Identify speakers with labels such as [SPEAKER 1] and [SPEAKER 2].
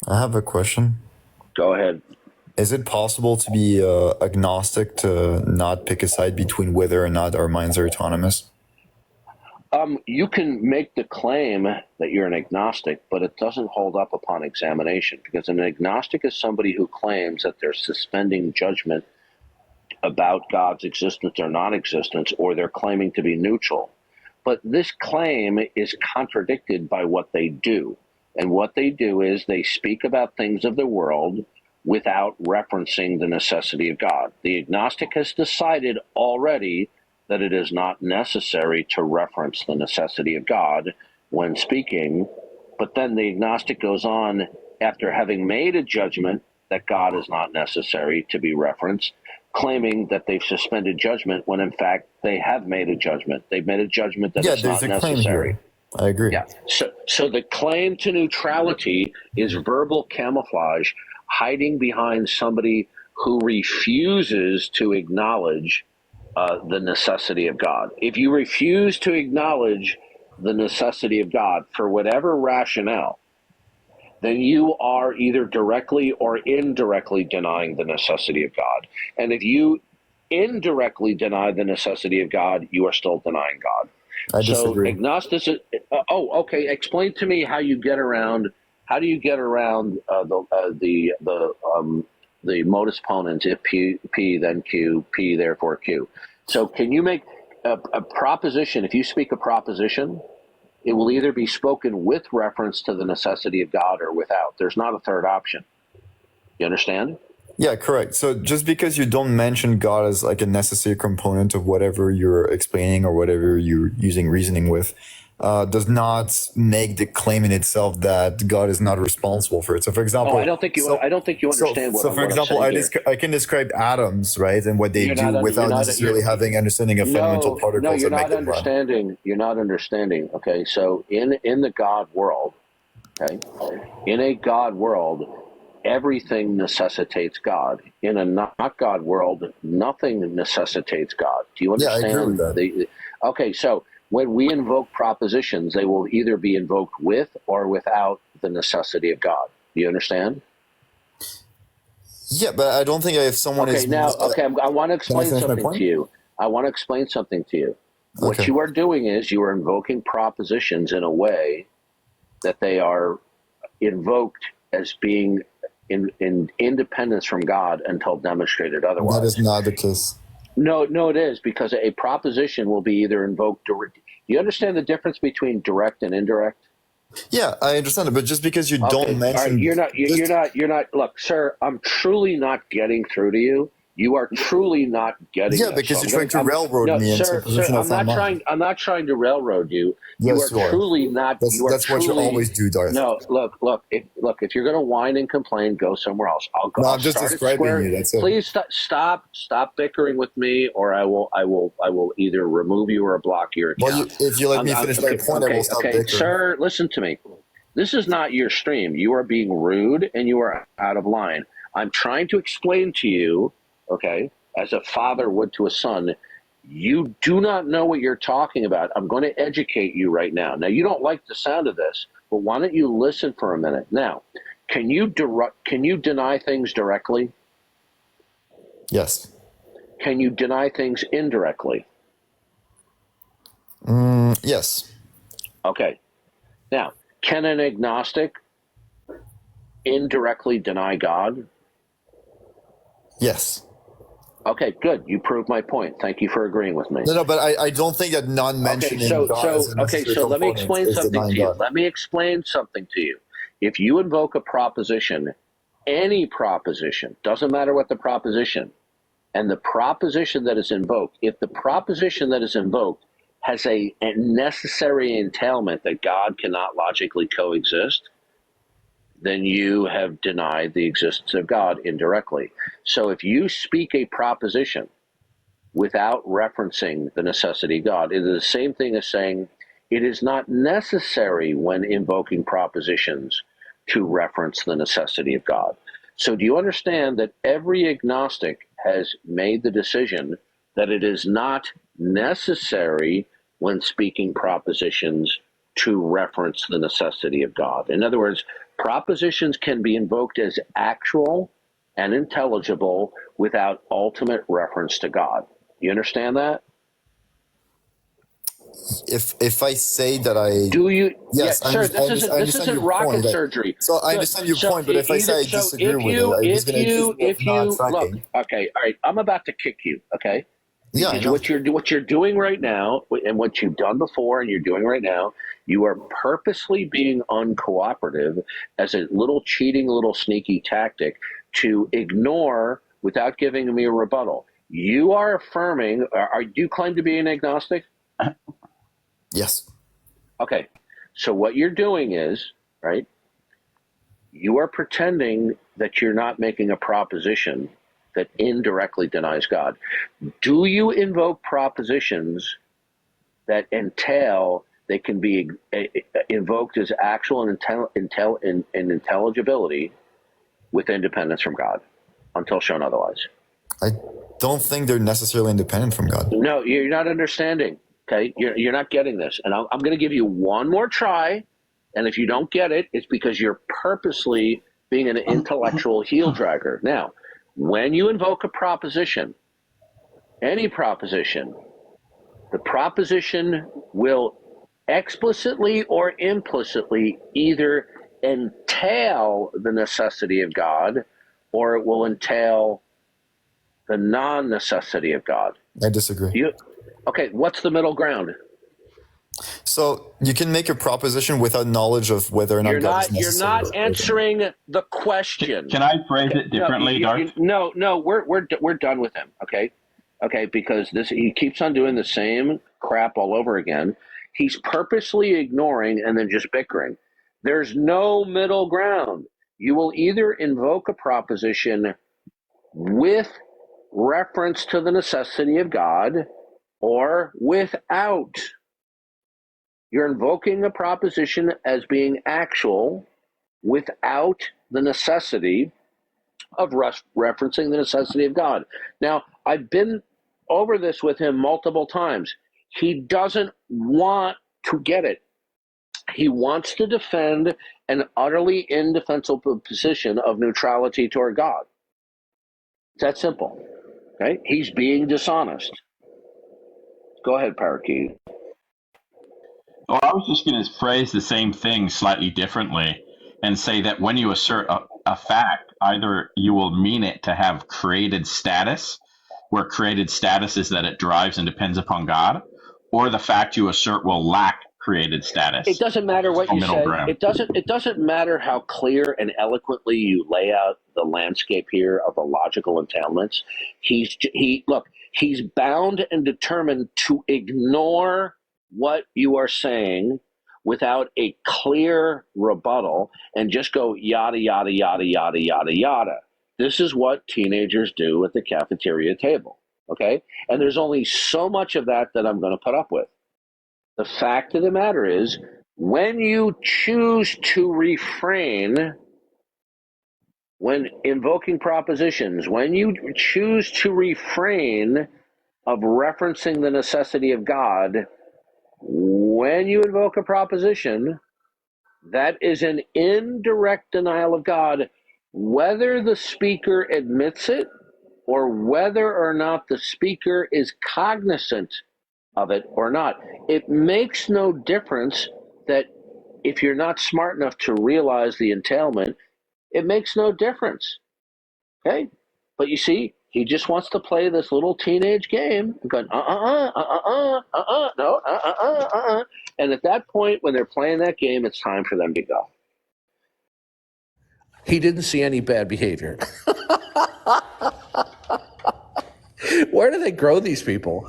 [SPEAKER 1] I have a question.
[SPEAKER 2] Go ahead.
[SPEAKER 1] Is it possible to be agnostic, to not pick a side between whether or not our minds are autonomous?
[SPEAKER 2] You can make the claim that you're an agnostic, but it doesn't hold up upon examination, because an agnostic is somebody who claims that they're suspending judgment about God's existence or non-existence, or they're claiming to be neutral. But this claim is contradicted by what they do. And what they do is they speak about things of the world without referencing the necessity of God. The agnostic has decided already that it is not necessary to reference the necessity of God when speaking, but then the agnostic goes on, after having made a judgment that God is not necessary to be referenced, claiming that they've suspended judgment when in fact they have made a judgment. They've made a judgment that
[SPEAKER 1] Yeah,
[SPEAKER 2] it's
[SPEAKER 1] there's
[SPEAKER 2] not
[SPEAKER 1] a claim
[SPEAKER 2] necessary.
[SPEAKER 1] here. I agree.
[SPEAKER 2] Yeah. So the claim to neutrality is verbal camouflage, hiding behind somebody who refuses to acknowledge the necessity of God. If you refuse to acknowledge the necessity of God for whatever rationale, then you are either directly or indirectly denying the necessity of God. And if you indirectly deny the necessity of God, you are still denying God.
[SPEAKER 1] I
[SPEAKER 2] So
[SPEAKER 1] disagree.
[SPEAKER 2] agnosticism. Okay. Explain to me how you get around. How do you get around the modus ponens? If P then Q, P therefore Q. So can you make a proposition? If you speak a proposition, it will either be spoken with reference to the necessity of God or without. There's not a third option. You understand?
[SPEAKER 1] Yeah, correct. So just because you don't mention God as like a necessary component of whatever you're explaining or whatever you're using reasoning with, does not make the claim in itself that God is not responsible for it. So, for
[SPEAKER 2] Oh, I
[SPEAKER 1] example,
[SPEAKER 2] don't think you. I don't think you understand
[SPEAKER 1] so for
[SPEAKER 2] what I'm
[SPEAKER 1] example,
[SPEAKER 2] saying here.
[SPEAKER 1] I can describe atoms, right, and what they
[SPEAKER 2] You're
[SPEAKER 1] do
[SPEAKER 2] not. You're
[SPEAKER 1] without
[SPEAKER 2] not. You're
[SPEAKER 1] necessarily having understanding of fundamental
[SPEAKER 2] no.
[SPEAKER 1] particles
[SPEAKER 2] You're
[SPEAKER 1] that make
[SPEAKER 2] not
[SPEAKER 1] them run.
[SPEAKER 2] understanding. You're not understanding. Okay. So in the God world, okay, in a God world, everything necessitates God. In a not God world, nothing necessitates God. Do you
[SPEAKER 1] Yeah, I agree with
[SPEAKER 2] understand?
[SPEAKER 1] that.
[SPEAKER 2] Okay, so when we invoke propositions, they will either be invoked with or without the necessity of God. Do you understand?
[SPEAKER 1] Yeah, but I don't think if someone
[SPEAKER 2] Okay,
[SPEAKER 1] is,
[SPEAKER 2] now, I want to
[SPEAKER 1] can I
[SPEAKER 2] explain
[SPEAKER 1] finish my
[SPEAKER 2] something to
[SPEAKER 1] point?
[SPEAKER 2] you. I want to explain something to you. What
[SPEAKER 1] Okay.
[SPEAKER 2] you are doing is you are invoking propositions in a way that they are invoked as being in independence from God until demonstrated
[SPEAKER 1] That is
[SPEAKER 2] otherwise.
[SPEAKER 1] not the case.
[SPEAKER 2] No, it is, because a proposition will be either invoked direct. Do you understand the difference between direct and indirect?
[SPEAKER 1] Yeah, I understand it, but just because you don't
[SPEAKER 2] Okay, all right.
[SPEAKER 1] mention, just
[SPEAKER 2] You're not. Look, sir, I'm truly not getting through to you. You are truly not getting
[SPEAKER 1] yeah,
[SPEAKER 2] this. So
[SPEAKER 1] because you're trying to
[SPEAKER 2] I'm
[SPEAKER 1] railroad
[SPEAKER 2] no,
[SPEAKER 1] me into a
[SPEAKER 2] sir.
[SPEAKER 1] position that's not mine.
[SPEAKER 2] I'm not trying to railroad you. You are
[SPEAKER 1] Yes, you are.
[SPEAKER 2] truly not. You are
[SPEAKER 1] That's what you
[SPEAKER 2] truly.
[SPEAKER 1] always do, Darth.
[SPEAKER 2] No, If you're going to whine and complain, go somewhere else. I'll go.
[SPEAKER 1] No,
[SPEAKER 2] I'll
[SPEAKER 1] I'm just
[SPEAKER 2] start at
[SPEAKER 1] describing
[SPEAKER 2] square.
[SPEAKER 1] you. That's it.
[SPEAKER 2] Please stop bickering with me, or I will either remove you or block your
[SPEAKER 1] Well,
[SPEAKER 2] account.
[SPEAKER 1] if you let me finish my point, I will stop bickering.
[SPEAKER 2] Sir, listen to me. This is not your stream. You are being rude and you are out of line. I'm trying to explain to you, okay, as a father would to a son, you do not know what you're talking about. I'm going to educate you right now. Now, you don't like the sound of this, but why don't you listen for a minute? Now, can you deny things directly?
[SPEAKER 1] Yes.
[SPEAKER 2] Can you deny things indirectly?
[SPEAKER 1] Yes.
[SPEAKER 2] Okay. Now, can an agnostic indirectly deny God?
[SPEAKER 1] Yes.
[SPEAKER 2] Okay, good. You proved my point. Thank you for agreeing with me.
[SPEAKER 1] No, but I don't think that non-mentioning God as a necessary
[SPEAKER 2] So let me
[SPEAKER 1] component
[SPEAKER 2] explain
[SPEAKER 1] is
[SPEAKER 2] something
[SPEAKER 1] denying
[SPEAKER 2] to you.
[SPEAKER 1] God.
[SPEAKER 2] Let me explain something to you. If you invoke a proposition, any proposition, doesn't matter what the proposition, and the proposition that is invoked, if the proposition that is invoked has a necessary entailment that God cannot logically coexist, then you have denied the existence of God indirectly. So if you speak a proposition without referencing the necessity of God, it is the same thing as saying it is not necessary when invoking propositions to reference the necessity of God. So do you understand that every agnostic has made the decision that it is not necessary when speaking propositions to reference the necessity of God? In other words, Propositions can be invoked as actual and intelligible without ultimate reference to God. You understand that?
[SPEAKER 1] If I say that I
[SPEAKER 2] Do you? Yeah,
[SPEAKER 1] yes,
[SPEAKER 2] sir. This isn't
[SPEAKER 1] understand your
[SPEAKER 2] rocket
[SPEAKER 1] point.
[SPEAKER 2] surgery.
[SPEAKER 1] So I understand your point, but if I say I disagree
[SPEAKER 2] If
[SPEAKER 1] with it,
[SPEAKER 2] you
[SPEAKER 1] are you just
[SPEAKER 2] if
[SPEAKER 1] going to accuse
[SPEAKER 2] you
[SPEAKER 1] me of
[SPEAKER 2] if
[SPEAKER 1] not
[SPEAKER 2] you look,
[SPEAKER 1] tracking?
[SPEAKER 2] okay, all right, I'm about to kick you, okay?
[SPEAKER 1] Yeah, I
[SPEAKER 2] Because
[SPEAKER 1] know.
[SPEAKER 2] what you're doing right now, and what you've done before, and you're doing right now, you are purposely being uncooperative as a little cheating, little sneaky tactic to ignore without giving me a rebuttal. You are affirming. Do you claim to be an agnostic?
[SPEAKER 1] Yes.
[SPEAKER 2] Okay, so what you're doing is, right, you are pretending that you're not making a proposition that indirectly denies God. Do you invoke propositions that entail they can be invoked as actual and intelligibility with independence from God until shown otherwise?
[SPEAKER 1] I don't think they're necessarily independent from God.
[SPEAKER 2] No, you're not understanding. Okay, you're not getting this, and I'm going to give you one more try. And if you don't get it, it's because you're purposely being an intellectual heel dragger. Now, when you invoke a proposition, any proposition, the proposition will explicitly or implicitly either entail the necessity of God or it will entail the non-necessity of God.
[SPEAKER 1] I disagree.
[SPEAKER 2] Okay, what's the middle ground?
[SPEAKER 1] So you can make a proposition without knowledge of whether or not God is necessary.
[SPEAKER 2] You're not answering the question.
[SPEAKER 3] Can I phrase it differently, Darth?
[SPEAKER 2] No, we're done with him. Okay, because he keeps on doing the same crap all over again. He's purposely ignoring and then just bickering. There's no middle ground. You will either invoke a proposition with reference to the necessity of God or without. You're invoking a proposition as being actual without the necessity of referencing the necessity of God. Now, I've been over this with him multiple times. He doesn't want to get it. He wants to defend an utterly indefensible position of neutrality toward God. It's that simple. Okay? He's being dishonest. Go ahead, Parakeet.
[SPEAKER 3] Well, I was just going to phrase the same thing slightly differently and say that when you assert a fact, either you will mean it to have created status, where created status is that it drives and depends upon God, or the fact you assert will lack created status.
[SPEAKER 2] It doesn't matter what you say.
[SPEAKER 3] Ground.
[SPEAKER 2] It doesn't matter how clear and eloquently you lay out the landscape here of the logical entailments. He's bound and determined to ignore what you are saying without a clear rebuttal and just go yada yada yada yada yada yada. This is what teenagers do at the cafeteria table. Okay, and there's only so much of that I'm going to put up with. The fact of the matter is, when you choose to refrain when invoking propositions, when you choose to refrain of referencing the necessity of God, when you invoke a proposition, that is an indirect denial of God, whether the speaker admits it or whether or not the speaker is cognizant of it or not. It makes no difference that if you're not smart enough to realize the entailment, it makes no difference. Okay? But you see, he just wants to play this little teenage game, going, no, and at that point, when they're playing that game, it's time for them to go. He didn't see any bad behavior. Where do they grow these people?